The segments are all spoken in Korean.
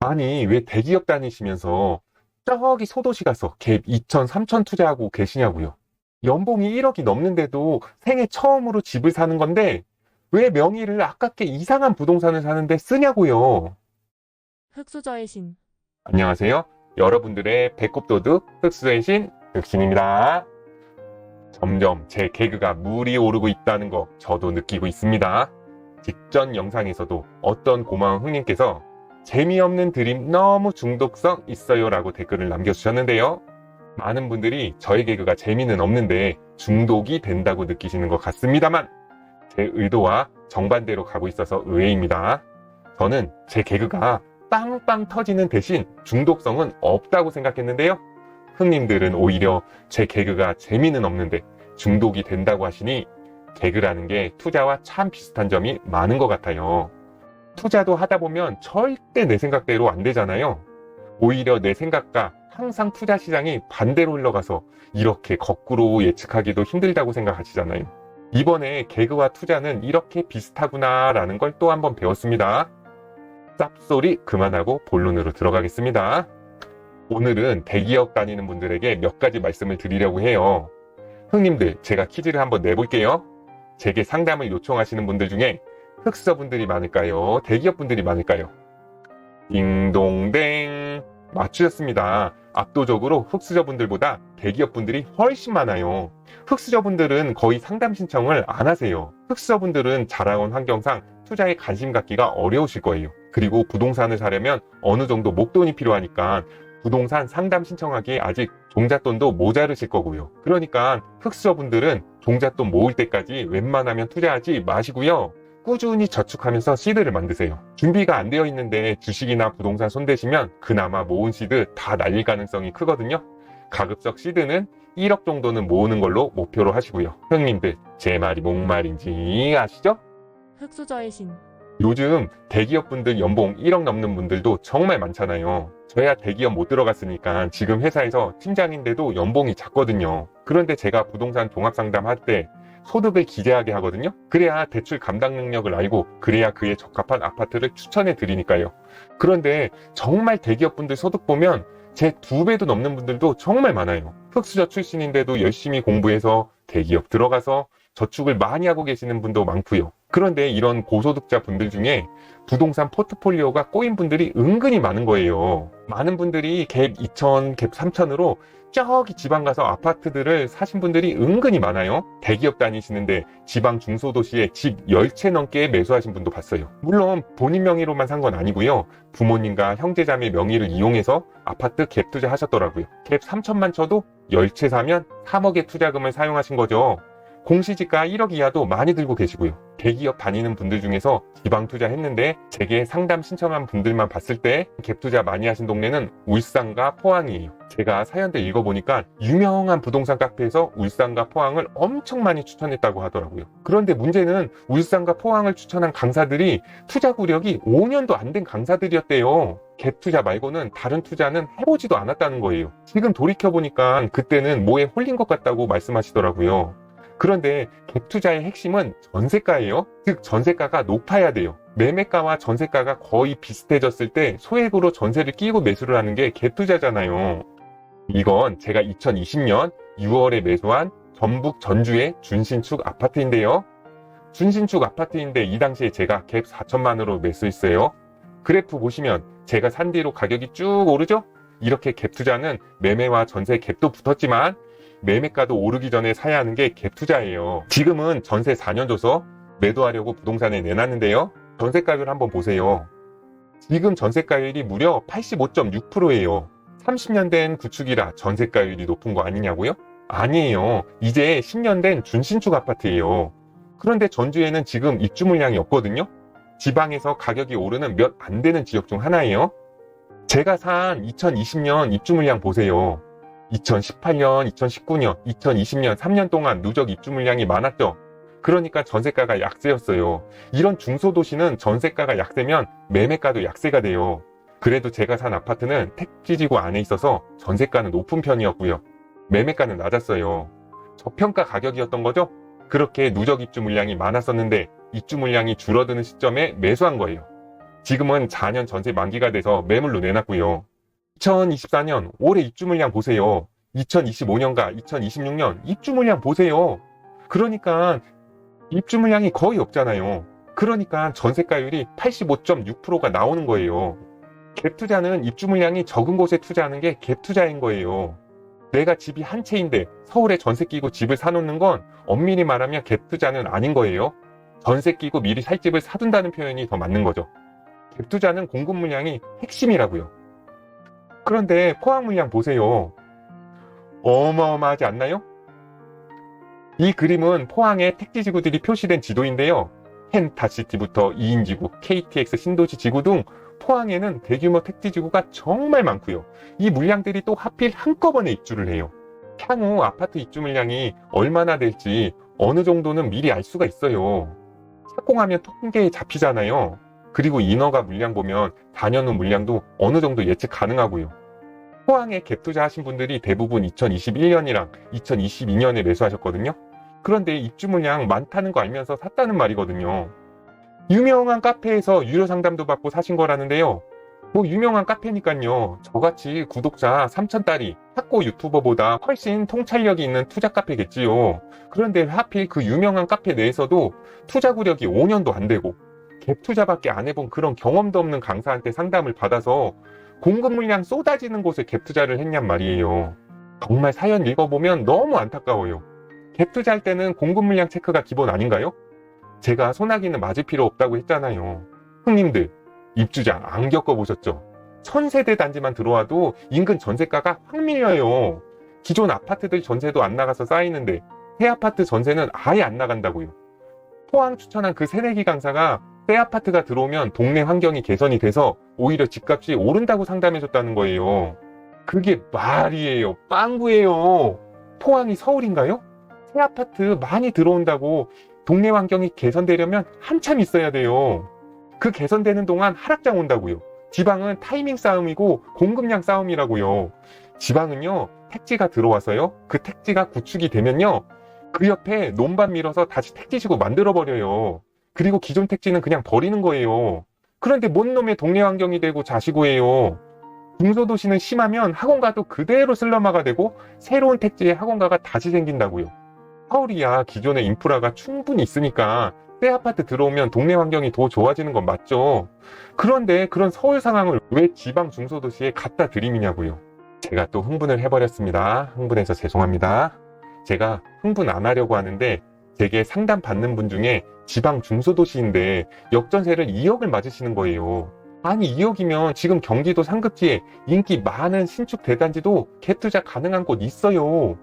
아니, 왜 대기업 다니시면서 저기 소도시 가서 갭 2천, 3천 투자하고 계시냐고요. 연봉이 1억이 넘는데도 생애 처음으로 집을 사는 건데 왜 명의를 아깝게 이상한 부동산을 사는데 쓰냐고요. 흑수저의 신. 안녕하세요. 여러분들의 배꼽도둑 흑수의 신 흑신입니다. 점점 제 개그가 물이 오르고 있다는 거 저도 느끼고 있습니다. 직전 영상에서도 어떤 고마운 형님께서 재미없는 드림 너무 중독성 있어요 라고 댓글을 남겨주셨는데요. 많은 분들이 저의 개그가 재미는 없는데 중독이 된다고 느끼시는 것 같습니다만 제 의도와 정반대로 가고 있어서 의외입니다. 저는 제 개그가 빵빵 터지는 대신 중독성은 없다고 생각했는데요. 형님들은 오히려 제 개그가 재미는 없는데 중독이 된다고 하시니 개그라는 게 투자와 참 비슷한 점이 많은 것 같아요. 투자도 하다 보면 절대 내 생각대로 안 되잖아요. 오히려 내 생각과 항상 투자 시장이 반대로 흘러가서 이렇게 거꾸로 예측하기도 힘들다고 생각하시잖아요. 이번에 개그와 투자는 이렇게 비슷하구나 라는 걸 또 한번 배웠습니다. 쌉소리 그만하고 본론으로 들어가겠습니다. 오늘은 대기업 다니는 분들에게 몇 가지 말씀을 드리려고 해요. 형님들, 제가 퀴즈를 한번 내볼게요. 제게 상담을 요청하시는 분들 중에 흑수저분들이 많을까요? 대기업분들이 많을까요? 딩동댕, 맞추셨습니다. 압도적으로 흑수저분들보다 대기업분들이 훨씬 많아요. 흑수저분들은 거의 상담 신청을 안 하세요. 흑수저분들은 자라온 환경상 투자에 관심 갖기가 어려우실 거예요. 그리고 부동산을 사려면 어느 정도 목돈이 필요하니까 부동산 상담 신청하기에 아직 종잣돈도 모자르실 거고요. 그러니까 흑수저분들은 종잣돈 모을 때까지 웬만하면 투자하지 마시고요. 꾸준히 저축하면서 시드를 만드세요. 준비가 안 되어 있는데 주식이나 부동산 손대시면 그나마 모은 시드 다 날릴 가능성이 크거든요. 가급적 시드는 1억 정도는 모으는 걸로 목표로 하시고요. 형님들, 제 말이 뭔 말인지 아시죠? 흑수저의 신. 요즘 대기업분들 연봉 1억 넘는 분들도 정말 많잖아요. 저야 대기업 못 들어갔으니까 지금 회사에서 팀장인데도 연봉이 작거든요. 그런데 제가 부동산 종합상담 할 때 소득을 기재하게 하거든요. 그래야 대출 감당 능력을 알고 그래야 그에 적합한 아파트를 추천해 드리니까요. 그런데 정말 대기업분들 소득 보면 제 2배도 넘는 분들도 정말 많아요. 흑수저 출신인데도 열심히 공부해서 대기업 들어가서 저축을 많이 하고 계시는 분도 많고요. 그런데 이런 고소득자 분들 중에 부동산 포트폴리오가 꼬인 분들이 은근히 많은 거예요. 많은 분들이 갭 2천, 갭 3천으로 저기 지방 가서 아파트들을 사신 분들이 은근히 많아요. 대기업 다니시는데 지방 중소도시에 집 10채 넘게 매수하신 분도 봤어요. 물론 본인 명의로만 산 건 아니고요. 부모님과 형제자매 명의를 이용해서 아파트 갭 투자하셨더라고요. 갭 3천만 쳐도 10채 사면 3억의 투자금을 사용하신 거죠. 공시지가 1억 이하도 많이 들고 계시고요. 대기업 다니는 분들 중에서 지방 투자했는데 제게 상담 신청한 분들만 봤을 때 갭 투자 많이 하신 동네는 울산과 포항이에요. 제가 사연들 읽어보니까 유명한 부동산 카페에서 울산과 포항을 엄청 많이 추천했다고 하더라고요. 그런데 문제는 울산과 포항을 추천한 강사들이 투자 구력이 5년도 안 된 강사들이었대요. 갭 투자 말고는 다른 투자는 해보지도 않았다는 거예요. 지금 돌이켜보니까 그때는 뭐에 홀린 것 같다고 말씀하시더라고요. 그런데 갭 투자의 핵심은 전세가예요. 즉 전세가가 높아야 돼요. 매매가와 전세가가 거의 비슷해졌을 때 소액으로 전세를 끼고 매수를 하는 게 갭 투자잖아요. 이건 제가 2020년 6월에 매수한 전북 전주의 준신축 아파트인데요. 준신축 아파트인데 이 당시에 제가 갭 4천만으로 매수했어요. 그래프 보시면 제가 산 뒤로 가격이 쭉 오르죠? 이렇게 갭 투자는 매매와 전세 갭도 붙었지만 매매가도 오르기 전에 사야 하는 게 갭 투자예요. 지금은 전세 4년 줘서 매도하려고 부동산에 내놨는데요. 전세가율 한번 보세요. 지금 전세가율이 무려 85.6%예요. 30년 된 구축이라 전세가율이 높은 거 아니냐고요? 아니에요. 이제 10년 된 준신축 아파트예요. 그런데 전주에는 지금 입주 물량이 없거든요. 지방에서 가격이 오르는 몇 안 되는 지역 중 하나예요. 제가 산 2020년 입주 물량 보세요. 2018년, 2019년, 2020년 3년 동안 누적 입주 물량이 많았죠. 그러니까 전세가가 약세였어요. 이런 중소도시는 전세가가 약세면 매매가도 약세가 돼요. 그래도 제가 산 아파트는 택지지구 안에 있어서 전세가는 높은 편이었고요. 매매가는 낮았어요. 저평가 가격이었던 거죠. 그렇게 누적 입주 물량이 많았었는데 입주 물량이 줄어드는 시점에 매수한 거예요. 지금은 4년 전세 만기가 돼서 매물로 내놨고요. 2024년 올해 입주 물량 보세요. 2025년과 2026년 입주 물량 보세요. 그러니까 입주 물량이 거의 없잖아요. 그러니까 전세가율이 85.6%가 나오는 거예요. 갭 투자는 입주 물량이 적은 곳에 투자하는 게 갭 투자인 거예요. 내가 집이 한 채인데 서울에 전세 끼고 집을 사놓는 건 엄밀히 말하면 갭 투자는 아닌 거예요. 전세 끼고 미리 살 집을 사둔다는 표현이 더 맞는 거죠. 갭 투자는 공급 물량이 핵심이라고요. 그런데 포항 물량 보세요. 어마어마하지 않나요? 이 그림은 포항의 택지지구들이 표시된 지도인데요. 펜타시티부터 2인지구, KTX 신도시 지구 등 포항에는 대규모 택지지구가 정말 많고요. 이 물량들이 또 하필 한꺼번에 입주를 해요. 향후 아파트 입주 물량이 얼마나 될지 어느 정도는 미리 알 수가 있어요. 착공하면 통계에 잡히잖아요. 그리고 인허가 물량 보면 4년 후 물량도 어느 정도 예측 가능하고요. 포항에 갭 투자하신 분들이 대부분 2021년이랑 2022년에 매수하셨거든요. 그런데 입주 물량 많다는 거 알면서 샀다는 말이거든요. 유명한 카페에서 유료 상담도 받고 사신 거라는데요. 뭐 유명한 카페니까요. 저같이 구독자 3,000달이 학고 유튜버보다 훨씬 통찰력이 있는 투자 카페겠지요. 그런데 하필 그 유명한 카페 내에서도 투자 구력이 5년도 안 되고 갭 투자밖에 안 해본 그런 경험도 없는 강사한테 상담을 받아서 공급 물량 쏟아지는 곳에 갭 투자를 했냔 말이에요. 정말 사연 읽어보면 너무 안타까워요. 갭 투자할 때는 공급 물량 체크가 기본 아닌가요? 제가 소나기는 맞을 필요 없다고 했잖아요. 형님들, 입주장 안 겪어보셨죠? 1000세대 단지만 들어와도 인근 전세가가 확 밀려요. 기존 아파트들 전세도 안 나가서 쌓이는데 새 아파트 전세는 아예 안 나간다고요. 포항 추천한 그 새내기 강사가 새 아파트가 들어오면 동네 환경이 개선이 돼서 오히려 집값이 오른다고 상담해줬다는 거예요. 그게 말이에요. 빵구예요. 포항이 서울인가요? 새 아파트 많이 들어온다고 동네 환경이 개선되려면 한참 있어야 돼요. 그 개선되는 동안 하락장 온다고요. 지방은 타이밍 싸움이고 공급량 싸움이라고요. 지방은요, 택지가 들어와서요, 그 택지가 구축이 되면요, 그 옆에 논밭 밀어서 다시 택지지구 만들어버려요. 그리고 기존 택지는 그냥 버리는 거예요. 그런데 뭔 놈의 동네 환경이 되고 자시고예요. 중소도시는 심하면 학원가도 그대로 슬럼화가 되고 새로운 택지에 학원가가 다시 생긴다고요. 서울이야 기존의 인프라가 충분히 있으니까 새 아파트 들어오면 동네 환경이 더 좋아지는 건 맞죠. 그런데 그런 서울 상황을 왜 지방 중소도시에 갖다 들이미냐고요. 제가 또 흥분을 해버렸습니다. 흥분해서 죄송합니다. 제가 흥분 안 하려고 하는데 제게 상담 받는 분 중에 지방 중소도시인데 역전세를 2억을 맞으시는 거예요. 아니 2억이면 지금 경기도 상급지에 인기 많은 신축 대단지도 갭 투자 가능한 곳 있어요.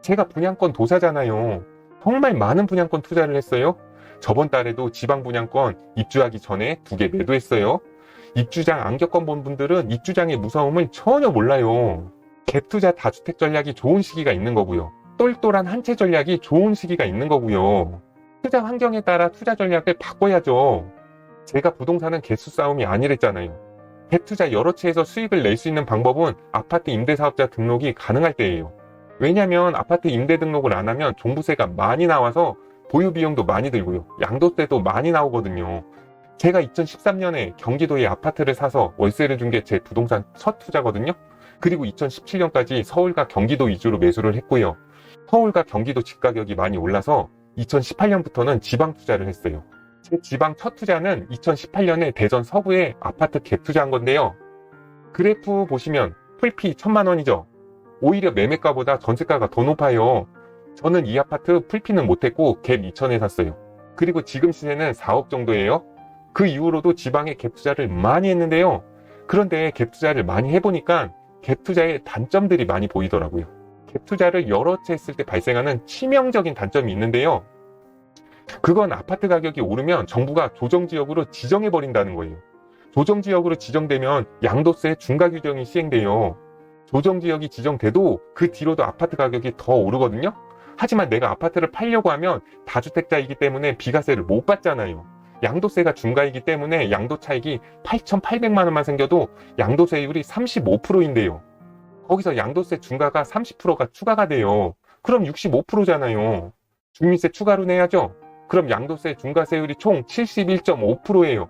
제가 분양권 도사잖아요. 정말 많은 분양권 투자를 했어요. 저번 달에도 지방 분양권 입주하기 전에 2개 매도했어요. 입주장 안 겪어본 분들은 입주장의 무서움을 전혀 몰라요. 갭 투자 다주택 전략이 좋은 시기가 있는 거고요. 똘똘한 한 채 전략이 좋은 시기가 있는 거고요. 투자 환경에 따라 투자 전략을 바꿔야죠. 제가 부동산은 개수 싸움이 아니랬잖아요. 갭 투자 여러 채에서 수익을 낼 수 있는 방법은 아파트 임대사업자 등록이 가능할 때예요. 왜냐면 아파트 임대 등록을 안 하면 종부세가 많이 나와서 보유 비용도 많이 들고요. 양도세도 많이 나오거든요. 제가 2013년에 경기도에 아파트를 사서 월세를 준 게 제 부동산 첫 투자거든요. 그리고 2017년까지 서울과 경기도 위주로 매수를 했고요. 서울과 경기도 집가격이 많이 올라서 2018년부터는 지방 투자를 했어요. 제 지방 첫 투자는 2018년에 대전 서구에 아파트 갭 투자한 건데요. 그래프 보시면 풀피 1000만 원이죠. 오히려 매매가보다 전세가가 더 높아요. 저는 이 아파트 풀피는 못했고 갭 2천에 샀어요. 그리고 지금 시세는 4억 정도예요. 그 이후로도 지방에 갭 투자를 많이 했는데요. 그런데 갭 투자를 많이 해보니까 갭 투자의 단점들이 많이 보이더라고요. 갭 투자를 여러 채 했을 때 발생하는 치명적인 단점이 있는데요. 그건 아파트 가격이 오르면 정부가 조정지역으로 지정해버린다는 거예요. 조정지역으로 지정되면 양도세 중과 규정이 시행돼요. 조정지역이 지정돼도 그 뒤로도 아파트 가격이 더 오르거든요. 하지만 내가 아파트를 팔려고 하면 다주택자이기 때문에 비과세를 못 받잖아요. 양도세가 중과이기 때문에 양도 차익이 8,800만 원만 생겨도 양도세율이 35%인데요. 거기서 양도세 중과가 30%가 추가가 돼요. 그럼 65%잖아요. 주민세 추가로 내야죠. 그럼 양도세 중과세율이 총 71.5%예요.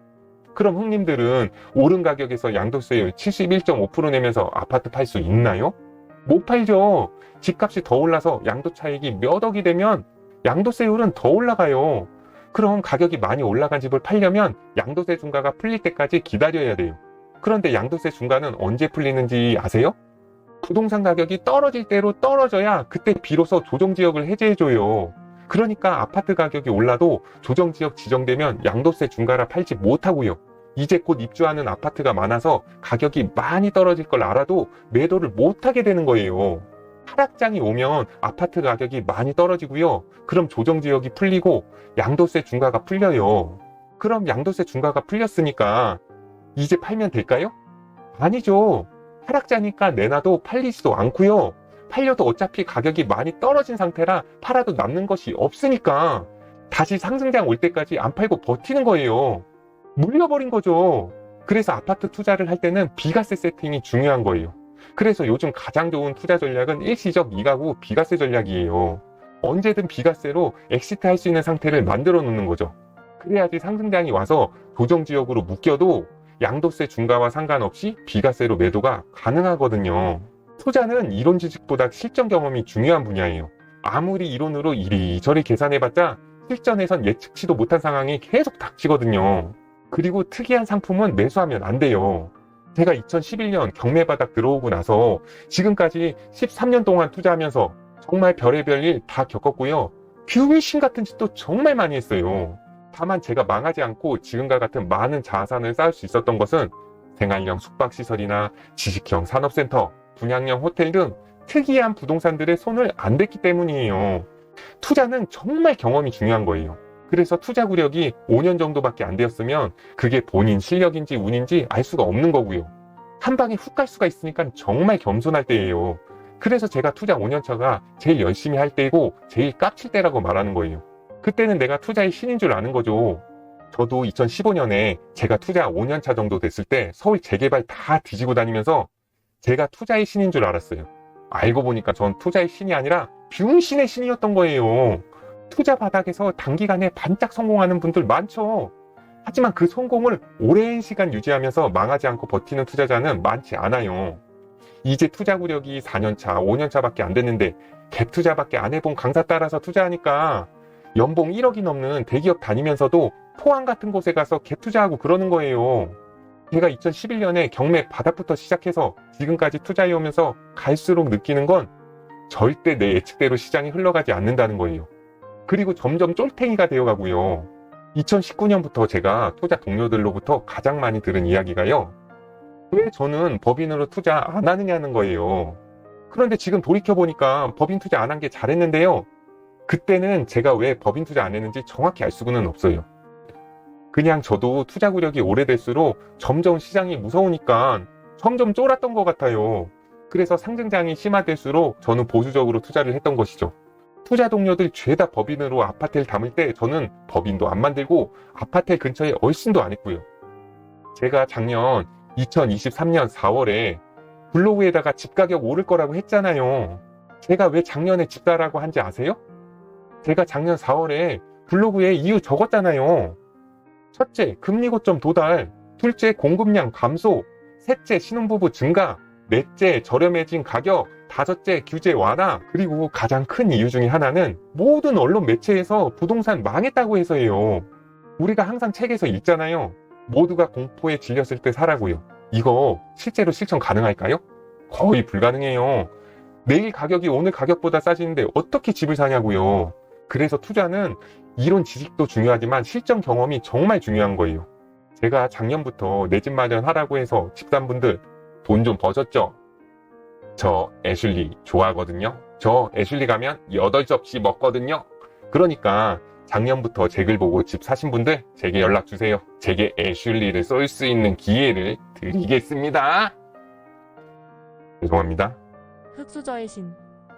그럼 형님들은 오른 가격에서 양도세율 71.5% 내면서 아파트 팔 수 있나요? 못 팔죠. 집값이 더 올라서 양도 차익이 몇 억이 되면 양도세율은 더 올라가요. 그럼 가격이 많이 올라간 집을 팔려면 양도세 중과가 풀릴 때까지 기다려야 돼요. 그런데 양도세 중과는 언제 풀리는지 아세요? 부동산 가격이 떨어질 대로 떨어져야 그때 비로소 조정지역을 해제해줘요. 그러니까 아파트 가격이 올라도 조정지역 지정되면 양도세 중과라 팔지 못하고요. 이제 곧 입주하는 아파트가 많아서 가격이 많이 떨어질 걸 알아도 매도를 못하게 되는 거예요. 하락장이 오면 아파트 가격이 많이 떨어지고요. 그럼 조정지역이 풀리고 양도세 중과가 풀려요. 그럼 양도세 중과가 풀렸으니까 이제 팔면 될까요? 아니죠. 하락장이니까 내놔도 팔리지도 않고요. 팔려도 어차피 가격이 많이 떨어진 상태라 팔아도 남는 것이 없으니까 다시 상승장 올 때까지 안 팔고 버티는 거예요. 물려버린 거죠. 그래서 아파트 투자를 할 때는 비과세 세팅이 중요한 거예요. 그래서 요즘 가장 좋은 투자 전략은 일시적 2가구 비과세 전략이에요. 언제든 비과세로 엑시트 할 수 있는 상태를 만들어 놓는 거죠. 그래야지 상승장이 와서 조정지역으로 묶여도 양도세 중과와 상관없이 비과세로 매도가 가능하거든요. 투자는 이론 지식보다 실전 경험이 중요한 분야예요. 아무리 이론으로 이리저리 계산해봤자 실전에선 예측치도 못한 상황이 계속 닥치거든요. 그리고 특이한 상품은 매수하면 안 돼요. 제가 2011년 경매바닥 들어오고 나서 지금까지 13년 동안 투자하면서 정말 별의별 일 다 겪었고요. 귀신 같은 짓도 정말 많이 했어요. 다만 제가 망하지 않고 지금과 같은 많은 자산을 쌓을 수 있었던 것은 생활형 숙박시설이나 지식형 산업센터, 분양형 호텔 등 특이한 부동산들의 손을 안 댔기 때문이에요. 투자는 정말 경험이 중요한 거예요. 그래서 투자 구력이 5년 정도밖에 안 되었으면 그게 본인 실력인지 운인지 알 수가 없는 거고요. 한 방에 훅 갈 수가 있으니까 정말 겸손할 때예요. 그래서 제가 투자 5년차가 제일 열심히 할 때이고 제일 깝칠 때라고 말하는 거예요. 그때는 내가 투자의 신인 줄 아는 거죠. 저도 2015년에 제가 투자 5년차 정도 됐을 때 서울 재개발 다 뒤지고 다니면서 제가 투자의 신인 줄 알았어요. 알고 보니까 전 투자의 신이 아니라 병신의 신이었던 거예요. 투자 바닥에서 단기간에 반짝 성공하는 분들 많죠. 하지만 그 성공을 오랜 시간 유지하면서 망하지 않고 버티는 투자자는 많지 않아요. 이제 투자 구력이 4년차, 5년차밖에 안 됐는데 갭 투자밖에 안 해본 강사 따라서 투자하니까 연봉 1억이 넘는 대기업 다니면서도 포항 같은 곳에 가서 갭 투자하고 그러는 거예요. 제가 2011년에 경매 바닥부터 시작해서 지금까지 투자해오면서 갈수록 느끼는 건 절대 내 예측대로 시장이 흘러가지 않는다는 거예요. 그리고 점점 쫄탱이가 되어가고요. 2019년부터 제가 투자 동료들로부터 가장 많이 들은 이야기가요. 왜 저는 법인으로 투자 안 하느냐는 거예요. 그런데 지금 돌이켜보니까 법인 투자 안 한 게 잘했는데요. 그때는 제가 왜 법인 투자 안 했는지 정확히 알 수는 없어요. 그냥 저도 투자 구력이 오래될수록 점점 시장이 무서우니까 점점 쫄았던 것 같아요. 그래서 상승장이 심화될수록 저는 보수적으로 투자를 했던 것이죠. 투자 동료들 죄다 법인으로 아파트를 담을 때 저는 법인도 안 만들고 아파트 근처에 얼씬도 안 했고요. 제가 작년 2023년 4월에 블로그에다가 집 가격 오를 거라고 했잖아요. 제가 왜 작년에 집 사라고 한지 아세요? 제가 작년 4월에 블로그에 이유 적었잖아요. 첫째, 금리 고점 도달. 둘째, 공급량 감소. 셋째, 신혼부부 증가. 넷째, 저렴해진 가격. 다섯째, 규제 완화. 그리고 가장 큰 이유 중에 하나는 모든 언론 매체에서 부동산 망했다고 해서예요. 우리가 항상 책에서 읽잖아요. 모두가 공포에 질렸을 때 사라고요. 이거 실제로 실천 가능할까요? 거의 불가능해요. 내일 가격이 오늘 가격보다 싸지는데 어떻게 집을 사냐고요. 그래서 투자는 이론 지식도 중요하지만 실전 경험이 정말 중요한 거예요. 제가 작년부터 내 집 마련하라고 해서 집산분들 돈 좀 버셨죠? 저 애슐리 좋아하거든요. 저 애슐리 가면 8접시 먹거든요. 그러니까 작년부터 제 글 보고 집 사신 분들 제게 연락 주세요. 제게 애슐리를 쏠 수 있는 기회를 드리겠습니다. 죄송합니다. 흑수저의 신.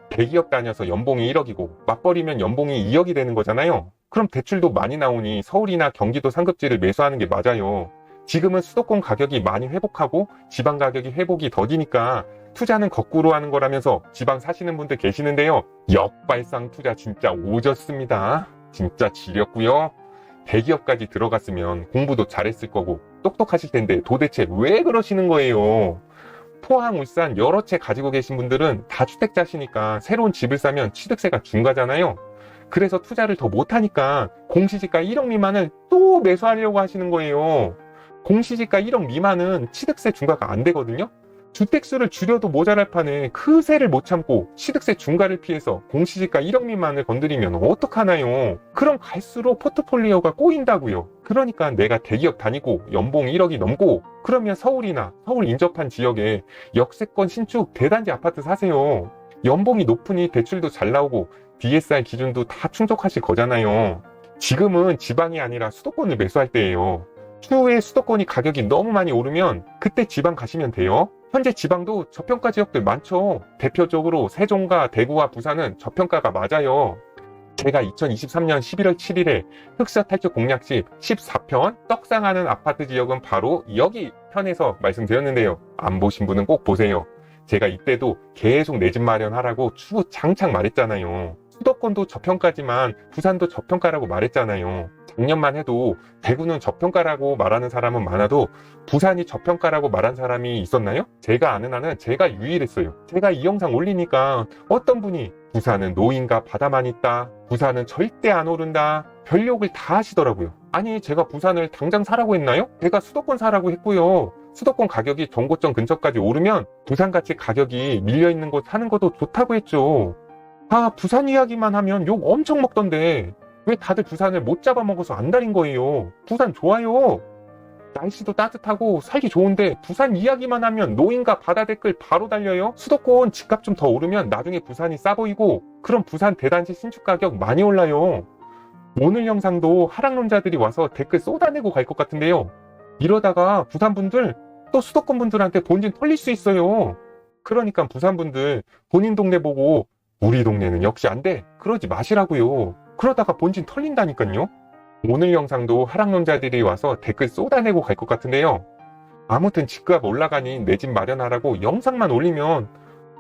대기업 다녀서 연봉이 1억이고 맞벌이면 연봉이 2억이 되는 거잖아요. 그럼 대출도 많이 나오니 서울이나 경기도 상급지를 매수하는 게 맞아요. 지금은 수도권 가격이 많이 회복하고 지방 가격이 회복이 더디니까 투자는 거꾸로 하는 거라면서 지방 사시는 분들 계시는데요. 역발상 투자 진짜 오졌습니다. 진짜 지렸고요. 대기업까지 들어갔으면 공부도 잘했을 거고 똑똑하실 텐데 도대체 왜 그러시는 거예요? 포항, 울산 여러 채 가지고 계신 분들은 다주택자시니까 새로운 집을 사면 취득세가 중과잖아요. 그래서 투자를 더 못하니까 공시지가 1억 미만을 또 매수하려고 하시는 거예요. 공시지가 1억 미만은 취득세 중과가 안 되거든요. 주택수를 줄여도 모자랄 판에 그 세를 못 참고 취득세 중과를 피해서 공시지가 1억 미만을 건드리면 어떡하나요? 그럼 갈수록 포트폴리오가 꼬인다고요. 그러니까 내가 대기업 다니고 연봉 1억이 넘고 그러면 서울이나 서울 인접한 지역에 역세권 신축 대단지 아파트 사세요. 연봉이 높으니 대출도 잘 나오고 DSR 기준도 다 충족하실 거잖아요. 지금은 지방이 아니라 수도권을 매수할 때예요. 추후에 수도권이 가격이 너무 많이 오르면 그때 지방 가시면 돼요. 현재 지방도 저평가 지역들 많죠. 대표적으로 세종과 대구와 부산은 저평가가 맞아요. 제가 2023년 11월 7일에 흑수저 탈출 공략집 14편 떡상하는 아파트 지역은 바로 여기 편에서 말씀드렸는데요. 안 보신 분은 꼭 보세요. 제가 이때도 계속 내 집 마련하라고 주구장창 말했잖아요. 수도권도 저평가지만 부산도 저평가라고 말했잖아요. 작년만 해도 대구는 저평가라고 말하는 사람은 많아도 부산이 저평가라고 말한 사람이 있었나요? 제가 아는 한은 제가 유일했어요. 제가 이 영상 올리니까 어떤 분이 부산은 노인과 바다만 있다, 부산은 절대 안 오른다, 별욕을 다 하시더라고요. 아니 제가 부산을 당장 사라고 했나요? 제가 수도권 사라고 했고요. 수도권 가격이 정고점 근처까지 오르면 부산같이 가격이 밀려있는 곳 사는 것도 좋다고 했죠. 아, 부산 이야기만 하면 욕 엄청 먹던데 왜 다들 부산을 못 잡아먹어서 안달인 거예요? 부산 좋아요. 날씨도 따뜻하고 살기 좋은데 부산 이야기만 하면 노인과 바다 댓글 바로 달려요. 수도권 집값 좀 더 오르면 나중에 부산이 싸 보이고 그럼 부산 대단지 신축 가격 많이 올라요. 오늘 영상도 하락론자들이 와서 댓글 쏟아내고 갈 것 같은데요. 이러다가 부산 분들 또 수도권 분들한테 본진 털릴 수 있어요. 그러니까 부산 분들 본인 동네 보고 우리 동네는 역시 안 돼. 그러지 마시라고요. 그러다가 본진 털린다니까요. 오늘 영상도 하락론자들이 와서 댓글 쏟아내고 갈 것 같은데요. 아무튼 집값 올라가니 내 집 마련하라고 영상만 올리면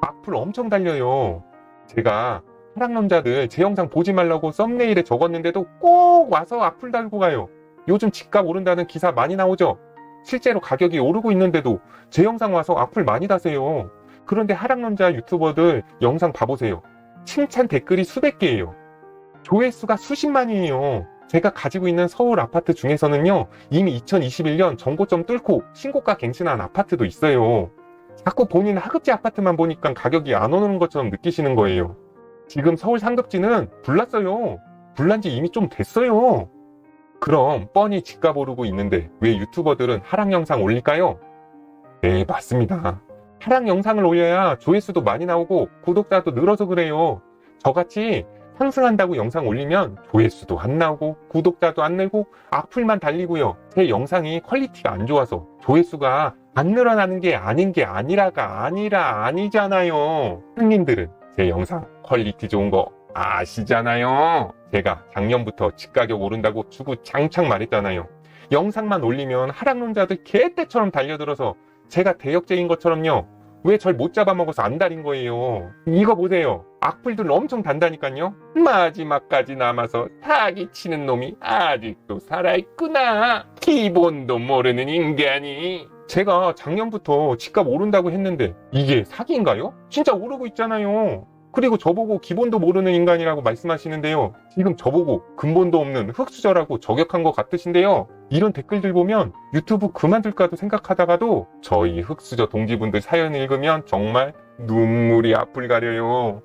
악플 엄청 달려요. 제가 하락론자들 제 영상 보지 말라고 썸네일에 적었는데도 꼭 와서 악플 달고 가요. 요즘 집값 오른다는 기사 많이 나오죠. 실제로 가격이 오르고 있는데도 제 영상 와서 악플 많이 다세요. 그런데 하락론자 유튜버들 영상 봐보세요. 칭찬 댓글이 수백 개예요. 조회수가 수십만이에요. 제가 가지고 있는 서울 아파트 중에서는요, 이미 2021년 정고점 뚫고 신고가 갱신한 아파트도 있어요. 자꾸 본인 하급지 아파트만 보니까 가격이 안 오르는 것처럼 느끼시는 거예요. 지금 서울 상급지는 불났어요. 불난 지 이미 좀 됐어요. 그럼 뻔히 집값 오르고 있는데 왜 유튜버들은 하락 영상 올릴까요? 네, 맞습니다. 하락 영상을 올려야 조회수도 많이 나오고 구독자도 늘어서 그래요. 저같이 상승한다고 영상 올리면 조회수도 안 나오고 구독자도 안 늘고 악플만 달리고요. 제 영상이 퀄리티가 안 좋아서 조회수가 안 늘어나는 게 아닌 게 아니라가 아니라 아니잖아요. 형님들은 제 영상 퀄리티 좋은 거 아시잖아요. 제가 작년부터 집가격 오른다고 주구장창 말했잖아요. 영상만 올리면 하락론자들 개떼처럼 달려들어서 제가 대역죄인 것처럼요. 왜 절 못 잡아먹어서 안달인 거예요. 이거 보세요. 악플들 엄청 단다니까요. 마지막까지 남아서 사기치는 놈이 아직도 살아있구나. 기본도 모르는 인간이. 제가 작년부터 집값 오른다고 했는데 이게 사기인가요? 진짜 오르고 있잖아요. 그리고 저보고 기본도 모르는 인간이라고 말씀하시는데요. 지금 저보고 근본도 없는 흑수저라고 저격한 것 같으신데요. 이런 댓글들 보면 유튜브 그만둘까도 생각하다가도 저희 흑수저 동지분들 사연 읽으면 정말 눈물이 앞을 가려요.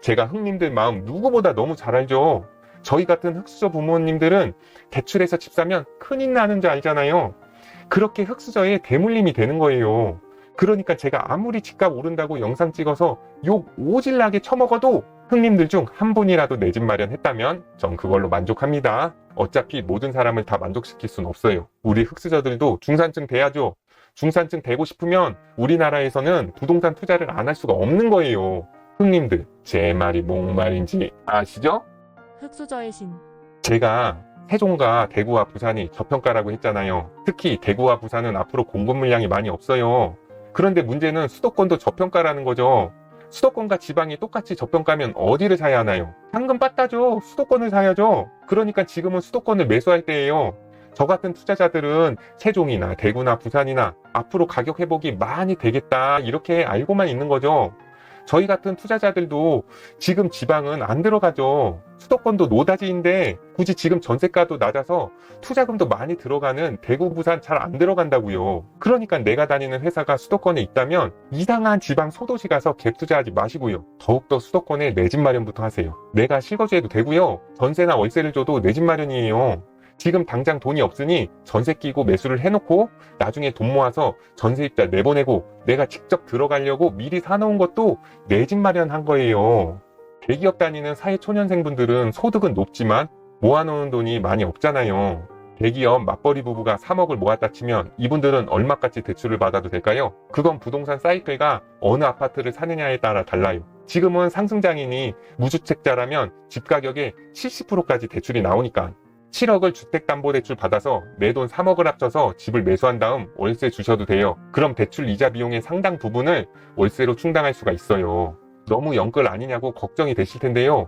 제가 형님들 마음 누구보다 너무 잘 알죠. 저희 같은 흑수저 부모님들은 대출해서 집 사면 큰일 나는 줄 알잖아요. 그렇게 흑수저에 대물림이 되는 거예요. 그러니까 제가 아무리 집값 오른다고 영상 찍어서 욕 오질나게 처먹어도 형님들 중 한 분이라도 내 집 마련했다면 전 그걸로 만족합니다. 어차피 모든 사람을 다 만족시킬 순 없어요. 우리 흑수저들도 중산층 돼야죠. 중산층 되고 싶으면 우리나라에서는 부동산 투자를 안 할 수가 없는 거예요. 형님들 제 말이 뭔 말인지 아시죠? 흑수저의 신. 제가 세종과 대구와 부산이 저평가라고 했잖아요. 특히 대구와 부산은 앞으로 공급 물량이 많이 없어요. 그런데 문제는 수도권도 저평가라는 거죠. 수도권과 지방이 똑같이 저평가면 어디를 사야 하나요? 당근 빠따죠. 수도권을 사야죠. 그러니까 지금은 수도권을 매수할 때예요. 저 같은 투자자들은 세종이나 대구나 부산이나 앞으로 가격 회복이 많이 되겠다 이렇게 알고만 있는 거죠. 저희 같은 투자자들도 지금 지방은 안 들어가죠. 수도권도 노다지인데 굳이 지금 전세가도 낮아서 투자금도 많이 들어가는 대구, 부산 잘 안 들어간다고요. 그러니까 내가 다니는 회사가 수도권에 있다면 이상한 지방 소도시 가서 갭 투자하지 마시고요. 더욱더 수도권에 내 집 마련부터 하세요. 내가 실거주해도 되고요. 전세나 월세를 줘도 내 집 마련이에요. 지금 당장 돈이 없으니 전세 끼고 매수를 해놓고 나중에 돈 모아서 전세입자 내보내고 내가 직접 들어가려고 미리 사놓은 것도 내 집 마련한 거예요. 대기업 다니는 사회초년생분들은 소득은 높지만 모아놓은 돈이 많이 없잖아요. 대기업 맞벌이 부부가 3억을 모았다 치면 이분들은 얼마까지 대출을 받아도 될까요? 그건 부동산 사이클과 어느 아파트를 사느냐에 따라 달라요. 지금은 상승장이니 무주택자라면 집 가격의 70%까지 대출이 나오니까 7억을 주택담보대출 받아서 내 돈 3억을 합쳐서 집을 매수한 다음 월세 주셔도 돼요. 그럼 대출 이자 비용의 상당 부분을 월세로 충당할 수가 있어요. 너무 영끌 아니냐고 걱정이 되실 텐데요.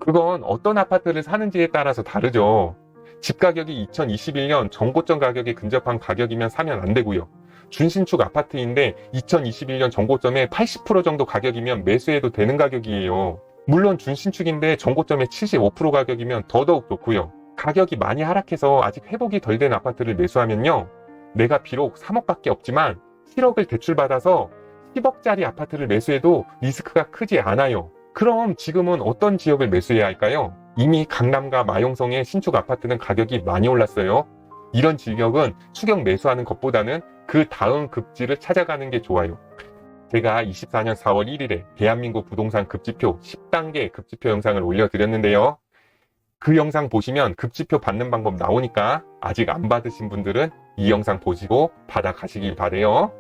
그건 어떤 아파트를 사는지에 따라서 다르죠. 집 가격이 2021년 정고점 가격에 근접한 가격이면 사면 안 되고요. 준신축 아파트인데 2021년 정고점의 80% 정도 가격이면 매수해도 되는 가격이에요. 물론 준신축인데 정고점의 75% 가격이면 더더욱 좋고요. 가격이 많이 하락해서 아직 회복이 덜 된 아파트를 매수하면요. 내가 비록 3억밖에 없지만 7억을 대출받아서 10억짜리 아파트를 매수해도 리스크가 크지 않아요. 그럼 지금은 어떤 지역을 매수해야 할까요? 이미 강남과 마용성의 신축 아파트는 가격이 많이 올랐어요. 이런 지역은 추격 매수하는 것보다는 그 다음 급지를 찾아가는 게 좋아요. 제가 24년 4월 1일에 대한민국 부동산 급지표 10단계 급지표 영상을 올려드렸는데요. 그 영상 보시면 급지표 받는 방법 나오니까 아직 안 받으신 분들은 이 영상 보시고 받아가시길 바래요.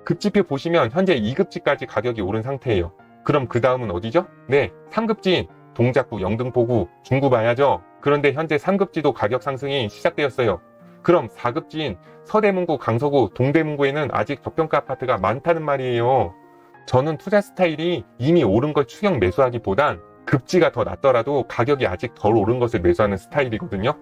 급지표 보시면 현재 2급지까지 가격이 오른 상태예요. 그럼 그 다음은 어디죠? 네, 3급지인 동작구, 영등포구, 중구 봐야죠. 그런데 현재 3급지도 가격 상승이 시작되었어요. 그럼 4급지인 서대문구, 강서구, 동대문구에는 아직 저평가 아파트가 많다는 말이에요. 저는 투자 스타일이 이미 오른 걸 추격 매수하기보단 급지가 더 낮더라도 가격이 아직 덜 오른 것을 매수하는 스타일이거든요.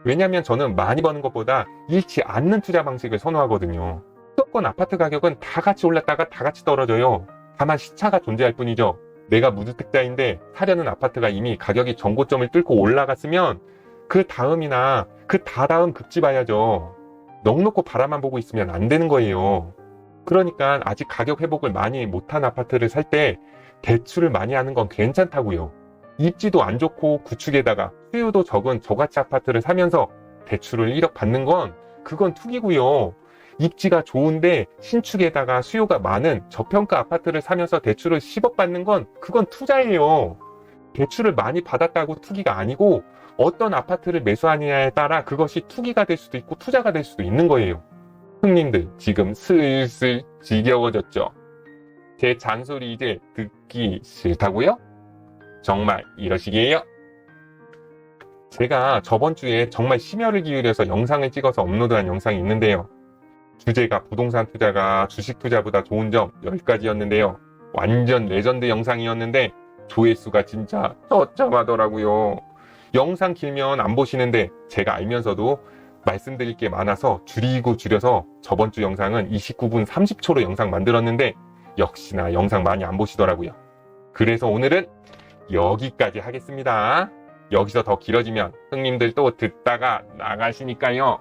왜냐하면 저는 많이 버는 것보다 잃지 않는 투자 방식을 선호하거든요. 수도권 아파트 가격은 다 같이 올랐다가 다 같이 떨어져요. 다만 시차가 존재할 뿐이죠. 내가 무주택자인데 사려는 아파트가 이미 가격이 정고점을 뚫고 올라갔으면 그 다음이나 그 다다음 급지 봐야죠. 넋놓고 바라만 보고 있으면 안 되는 거예요. 그러니까 아직 가격 회복을 많이 못한 아파트를 살 때 대출을 많이 하는 건 괜찮다고요. 입지도 안 좋고 구축에다가 수요도 적은 저가치 아파트를 사면서 대출을 1억 받는 건 그건 투기고요. 입지가 좋은데 신축에다가 수요가 많은 저평가 아파트를 사면서 대출을 10억 받는 건 그건 투자예요. 대출을 많이 받았다고 투기가 아니고 어떤 아파트를 매수하느냐에 따라 그것이 투기가 될 수도 있고 투자가 될 수도 있는 거예요. 형님들 지금 슬슬 지겨워졌죠? 제 잔소리 이제 듣기 싫다고요? 정말 이러시게요? 제가 저번 주에 정말 심혈을 기울여서 영상을 찍어서 업로드한 영상이 있는데요. 주제가 부동산 투자가 주식 투자보다 좋은 점 10가지였는데요. 완전 레전드 영상이었는데 조회수가 진짜 처참하더라고요. 영상 길면 안 보시는데 제가 알면서도 말씀드릴 게 많아서 줄이고 줄여서 저번 주 영상은 29분 30초로 영상 만들었는데 역시나 영상 많이 안 보시더라고요. 그래서 오늘은 여기까지 하겠습니다. 여기서 더 길어지면 형님들 또 듣다가 나가시니까요.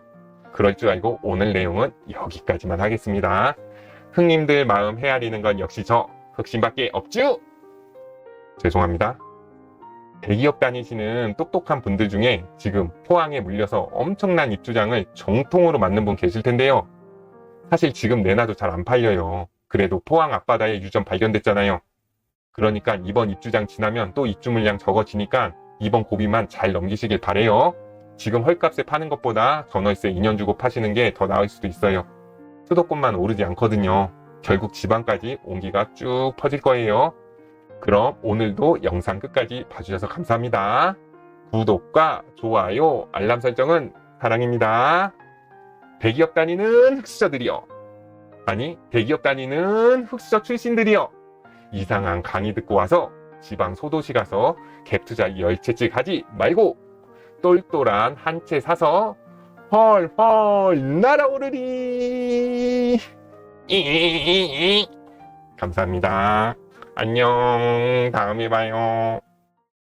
그럴 줄 알고 오늘 내용은 여기까지만 하겠습니다. 형님들 마음 헤아리는 건 역시 저 흑심밖에 없죠? 죄송합니다. 대기업 다니시는 똑똑한 분들 중에 지금 포항에 물려서 엄청난 입주장을 정통으로 맞는 분 계실 텐데요. 사실 지금 내놔도 잘 안 팔려요. 그래도 포항 앞바다에 유전 발견됐잖아요. 그러니까 이번 입주장 지나면 또 입주 물량 적어지니까 이번 고비만 잘 넘기시길 바래요. 지금 헐값에 파는 것보다 전월세 2년 주고 파시는 게 더 나을 수도 있어요. 수도권만 오르지 않거든요. 결국 지방까지 온기가 쭉 퍼질 거예요. 그럼 오늘도 영상 끝까지 봐주셔서 감사합니다. 구독과 좋아요, 알람 설정은 사랑입니다. 대기업 다니는 흑수저들이요. 아니, 대기업 다니는 흑수저 출신들이요. 이상한 강의 듣고 와서 지방 소도시 가서 갭투자 열채찍 하지 말고 똘똘한 한 채 사서 헐 날아오르리. 감사합니다. 안녕. 다음에 봐요.